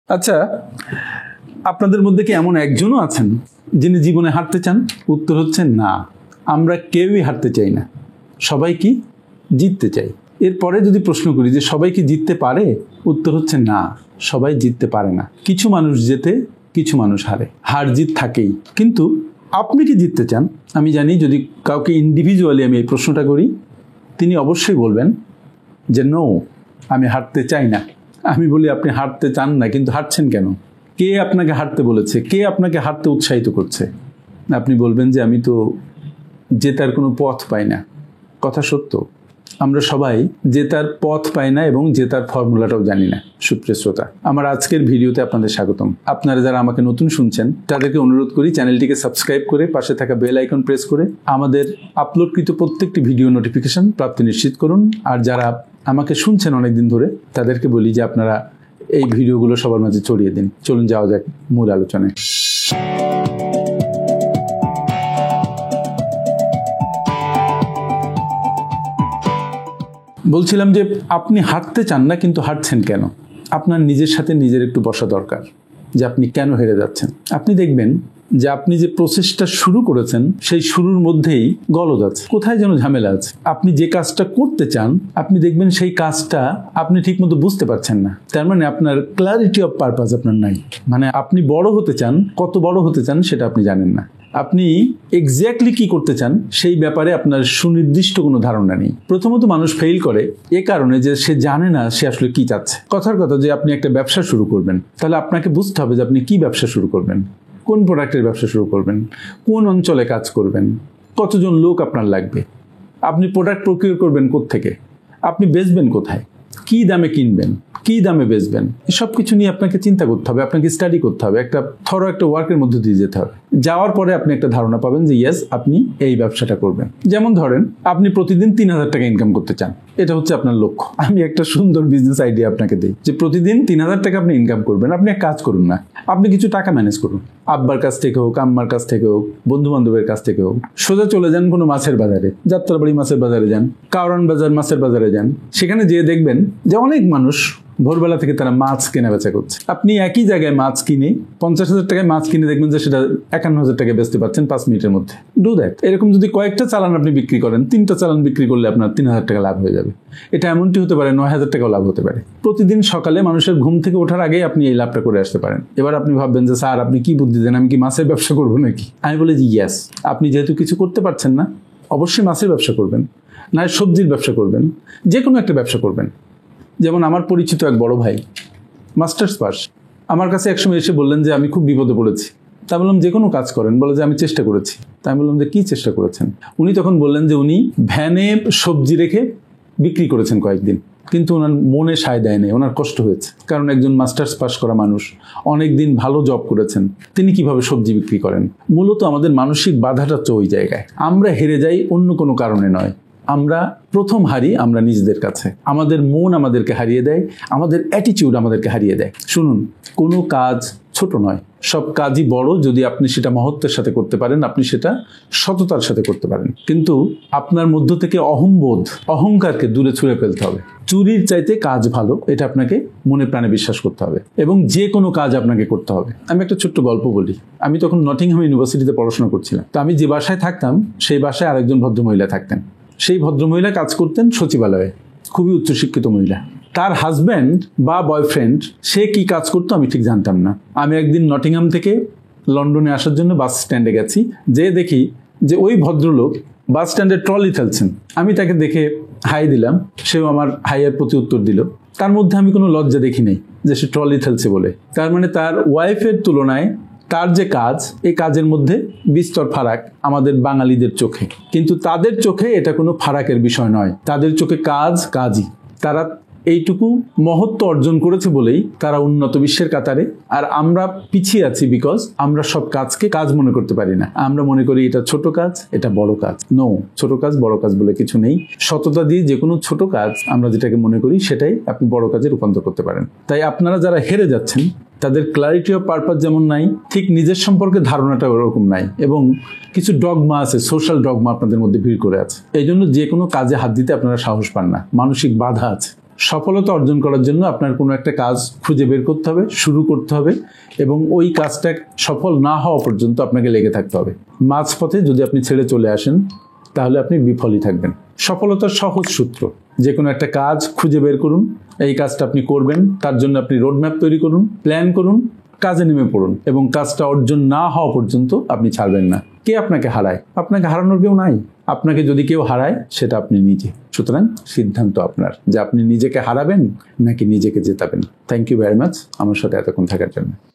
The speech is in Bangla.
আচ্ছা, আপনাদের মধ্যে কি এমন একজনও আছেন যিনি জীবনে হারতে চান? উত্তর হচ্ছে না, আমরা কেউই হারতে চাই না, সবাই কি জিততে চাই। এরপরে যদি প্রশ্ন করি যে সবাই কি জিততে পারে, উত্তর হচ্ছে না, সবাই জিততে পারে না। কিছু মানুষ জেতে, কিছু মানুষ হারে, হার জিত থাকেই। কিন্তু আপনি কি জিততে চান? আমি জানি যদি কাউকে ইন্ডিভিজুয়ালি আমি এই প্রশ্নটা করি, তিনি অবশ্যই বলবেন যে নো, আমি হারতে চাই না। আমি বলি আপনি হারতে চান না, কিন্তু হারছেন কেন? কে আপনাকে হারতে বলেছে? কে আপনাকে হারতে উৎসাহিত করছে? আপনি বলবেন যে আমি তো জেতার কোনো পথ পাই না। কথা সত্য, আমরা সবাই জেতার পথ পাই না এবং জেতার ফর্মুলাটাও জানি না। সুপ্রিয় শ্রোতা, আমার আজকের ভিডিওতে আপনাদের স্বাগতম। আপনারা যারা আমাকে নতুন শুনছেন তাদেরকে অনুরোধ করি চ্যানেলটিকে সাবস্ক্রাইব করে পাশে থাকা বেল আইকন প্রেস করে আমাদের আপলোডকৃত প্রত্যেকটি ভিডিও নোটিফিকেশন প্রাপ্তি নিশ্চিত করুন। আর যারা আমাকে শুনছেন অনেকদিন ধরে তাদেরকে বলি যে আপনারা এই ভিডিওগুলো সবার মাঝে ছড়িয়ে দিন। চলুন যাওয়া যাক মূল আলোচনায়। বলছিলাম যে আপনি হারতে চান না, কিন্তু হারছেন কেন? আপনার নিজের সাথে নিজের একটু বসা দরকার যে আপনি কেন হেরে যাচ্ছেন। আপনি দেখবেন যে আপনি যে প্রসেসটা শুরু করেছেন সেই শুরুর মধ্যেই গলদ আছে, কোথায় যেন ঝামেলা আছে। আপনি যে কাজটা করতে চান আপনি দেখবেন সেই কাজটা আপনি ঠিকমতো বুঝতে পারছেন না। তার মানে আপনার ক্লারিটি অফ পারপাস আপনার নাই। মানে আপনি বড় হতে চান, কত বড় হতে চান সেটা আপনি জানেন না। আপনি এক্স্যাক্টলি কি করতে চান সেই ব্যাপারে আপনার সুনির্দিষ্ট কোনো ধারণা নেই। প্রথমত মানুষ ফেল করে এ কারণে যে সে জানে না সে আসলে কি চাচ্ছে। কথার কথা যে আপনি একটা ব্যবসা শুরু করবেন, তাহলে আপনাকে বুঝতে হবে যে আপনি কি ব্যবসা শুরু করবেন, কোন প্রোডাক্টের ব্যবসা শুরু করবেন, কোন অঞ্চলে কাজ করবেন, কতজন লোক আপনার লাগবে, আপনি প্রোডাক্ট প্রকিউর করবেন কোত্থেকে, আপনি বেচবেন কোথায়, কি দামে কিনবেন, কি দামে বেচবেন, এসব কিছু নিয়ে আপনাকে চিন্তা করতে হবে, আপনাকে স্টাডি করতে হবে, একটা থরো একটা ওয়ার্কের মধ্যে দিয়ে যেতে হবে। যাওয়ার পরে আপনি একটা ধারণা পাবেন যে ইয়েস আপনি এই ব্যবসাটা করবেন। যেমন ধরেন আপনি প্রতিদিন ৩,০০০ টাকা ইনকাম করতে চান, এটা হচ্ছে আপনার লক্ষ্য। আমি একটা সুন্দর বিজনেস আইডিয়া আপনাকে দিই যে প্রতিদিন ৩,০০০ টাকা আপনি ইনকাম করবেন। আপনি এক কাজ করুন না, আপনি কিছু টাকা ম্যানেজ করুন, আব্বার কাছ থেকে হোক, আম্মার কাছ থেকে হোক, বন্ধু বান্ধবের কাছ থেকে হোক, সোজা চলে যান কোনো মাছের বাজারে, যাত্রাবাড়ি মাছের বাজারে যান, কাওরান বাজার মাছের বাজারে যান। সেখানে যেয়ে দেখবেন যে অনেক মানুষ ভোরবেলা থেকে তারা মাছ কেনা বেচা করছে। আপনি একই জায়গায় মাছ কিনে ৫০,০০০ টাকায় মাছ কিনে দেখবেন যে সেটা ৫১,০০০ টাকায় বেচতে পারছেন ৫ মিনিটের মধ্যে। Do that. এরকম যদি কয়েকটা চালান আপনি বিক্রি করেন, ৩টা চালান বিক্রি করলে আপনার ৩,০০০ টাকা লাভ হয়ে যাবে। এটা এমনটি হতে পারে ৯,০০০ টাকাও লাভ হতে পারে। প্রতিদিন সকালে মানুষের ঘুম থেকে ওঠার আগেই আপনি এই লাভটা করে আসতে পারেন। এবার আপনি ভাববেন যে স্যার আপনি কি বুদ্ধি দেন, আমি কি মাছের ব্যবসা করবো নাকি? আমি বলি যে ইয়েস, আপনি যেহেতু কিছু করতে পারছেন না অবশ্যই মাছের ব্যবসা করবেন, না সবজির ব্যবসা করবেন, যে কোনো একটা ব্যবসা করবেন। যেমন আমার পরিচিত এক বড় ভাই মাস্টার্স পাস, আমার কাছে একসময় এসে বললেন যে আমি খুব বিপদে পড়েছি। তা বললাম যে কোনো কাজ করেন। বলে যে আমি চেষ্টা করেছি। তা আমি বললাম যে কী চেষ্টা করেছেন? উনি তখন বললেন যে উনি ভ্যানে সবজি রেখে বিক্রি করেছেন কয়েকদিন, কিন্তু ওনার মনে সায় দেয় নেই, ওনার কষ্ট হয়েছে। কারণ একজন মাস্টার্স পাস করা মানুষ অনেক দিন ভালো জব করেছেন, তিনি কিভাবে সবজি বিক্রি করেন? মূলত আমাদের মানসিক বাধাটা হচ্ছে ওই জায়গায়। আমরা হেরে যাই অন্য কোনো কারণে নয়, আমরা প্রথম হারি আমরা নিজেদের কাছে। আমাদের মন আমাদেরকে হারিয়ে দেয়, আমাদের অ্যাটিটিউড আমাদেরকে হারিয়ে দেয়। শুনুন, কোনো কাজ ছোট নয়, সব কাজই বড় যদি আপনি সেটা মহত্বের সাথে করতে পারেন, আপনি সেটা সততার সাথে করতে পারেন। কিন্তু আপনার মধ্য থেকে অহংবোধ, অহংকারকে দূরে ছুঁড়ে ফেলতে হবে। চুরির চাইতে কাজ ভালো, এটা আপনাকে মনে প্রাণে বিশ্বাস করতে হবে এবং যে কোনো কাজ আপনাকে করতে হবে। আমি একটা ছোট্ট গল্প বলি। আমি তখন নটিংহাম ইউনিভার্সিটিতে পড়াশোনা করছিলাম। তো আমি যে বাসায় থাকতাম সেই বাসায় আরেকজন ভদ্রমহিলা থাকতেন। সেই ভদ্রমহিলা কাজ করতেন সচিবালয়ে, খুবই উচ্চশিক্ষিত মহিলা। তার হাজব্যান্ড বা বয়ফ্রেন্ড সে কি কাজ করতো আমি ঠিক জানতাম না। আমি একদিন নটিংহাম থেকে লন্ডনে আসার জন্য বাস স্ট্যান্ডে গেছি, যে দেখি যে ওই ভদ্রলোক বাস স্ট্যান্ডে ট্রলি ফেলছেন। আমি তাকে দেখে হাই দিলাম, সেও আমার হাইয়ের প্রতি উত্তর দিল। তার মধ্যে আমি কোনো লজ্জা দেখি নাই যে সে ট্রলি ফেলছে বলে। তার মানে তার ওয়াইফের তুলনায় তার যে কাজ, এই কাজের মধ্যে বিস্তর ফারাক আমাদের বাঙালিদের চোখে। কিন্তু তাদের চোখে এটা কোনো ফারাকের বিষয় নয়, তাদের চোখে কাজ কাজই। তারা এইটুকু মহত্ব অর্জন করেছে বলেই তারা উন্নত বিশ্বের কাতারে। আর আমরা পিছিয়ে আছি বিকজ আমরা সব কাজকে কাজ মনে করতে পারি না। আমরা মনে করি এটা ছোট কাজ, এটা বড় কাজ। নো, ছোট কাজ বড় কাজ বলে কিছু নেই। সততা দিয়ে যে কোনো ছোট কাজ আমরা যেটাকে মনে করি সেটাই আপনি বড় কাজে রূপান্তর করতে পারেন। তাই আপনারা যারা হেরে যাচ্ছেন তাদের ক্লারিটি অফ পারপাস যেমন নাই, ঠিক নিজের সম্পর্কে ধারণাটা ওরকম নাই, এবং কিছু ডগমা আছে, সোশ্যাল ডগমা আপনাদের মধ্যে ভিড় করে আছে। এই জন্য যে কোনো কাজে হাত দিতে আপনারা সাহস পান না, মানসিক বাধা আছে। সফলতা অর্জন করার জন্য আপনার কোনো একটা কাজ খুঁজে বের করতে হবে, শুরু করতে হবে এবং ওই কাজটা সফল না হওয়া পর্যন্ত আপনাকে লেগে থাকতে হবে। মাঝপথে যদি আপনি ছেড়ে চলে আসেন তাহলে আপনি বিফলই থাকবেন। সফলতার সহজ সূত্র, যে কোনো একটা কাজ খুঁজে বের করুন, এই কাজটা আপনি করবেন, তার জন্য আপনি রোডম্যাপ তৈরি করুন, প্ল্যান করুন, কাজে নেমে পড়ুন এবং কাজটা অর্জন না হওয়া পর্যন্ত আপনি ছাড়বেন না। কে আপনাকে হারায়? আপনাকে হারানোর কেউ নাই। আপনাকে যদি কেউ হারায় সেটা আপনি নিজে। সুতরাং সিদ্ধান্ত আপনার যে আপনি নিজেকে হারাবেন নাকি নিজেকে জেতাবেন। থ্যাংক ইউ ভেরি মাচ আমার সাথে এতক্ষণ থাকার জন্য।